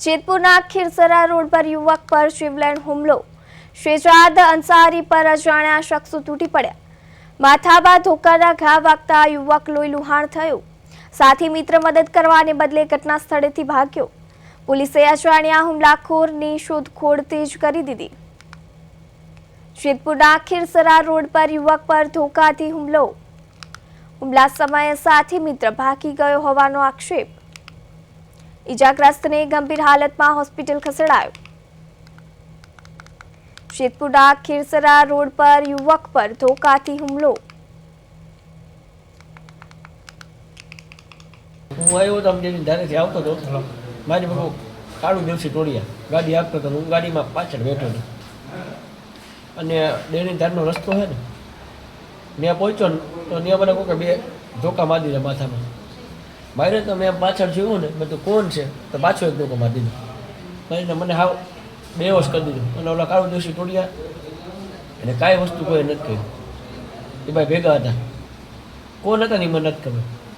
જેતપુરના Khirsara road પર યુવક પર શિવલેણ હુમલો। શેજાદ અંસારી પર અજાણ્યા શખ્સો તૂટી પડ્યા। માથામાં ધોકાના ઘા વાગતા યુવક લોહી લુહાણ થયો। સાથી મિત્ર મદદ કરવાને બદલે ઘટના સ્થળેથી ભાગ્યો। પોલીસે અજાણ્યા હુમલાખોરની શોધખોળ તેજ કરી દીધી। જેતપુરના ખીરસરા રોડ પર યુવક પર ધોકાથી હુમલા સમયે સાથી મિત્ર ભાગી ગયો હોવાનો આક્ષેપ। इजाग्रस्त ने गंभीर हालत में हॉस्पिटल खसेड़ायो। जेतपुरा खीरसरा रोड पर युवक पर धोखाथी हुमलो। હું આવ્યો તો અમને ધારેથી આવતો હતો મારી બહુ કાળું દિવસી ટોળિયા ગાડી આપતો હતો હું ગાડીમાં પાછળ બેઠો હતો અને ડેરી ધારનો રસ્તો છે ને ત્યાં પહોંચ્યો ને તો ત્યાં મને કહું કે બે ધોકા મારી દીધા માથામાં મારે તો મેં પાછળ જોયું ને મેં તો કોણ છે તો પાછો એક ધોકો મારી દીધો કરીને મને હાવ બેહોશ કરી દીધો અને ઓલા કાળું દિવસી ટોળિયા અને કાંઈ વસ્તુ કોઈ નથી કહ્યું એ ભાઈ ભેગા હતા કોણ હતા ને એ મને નથી ખબર।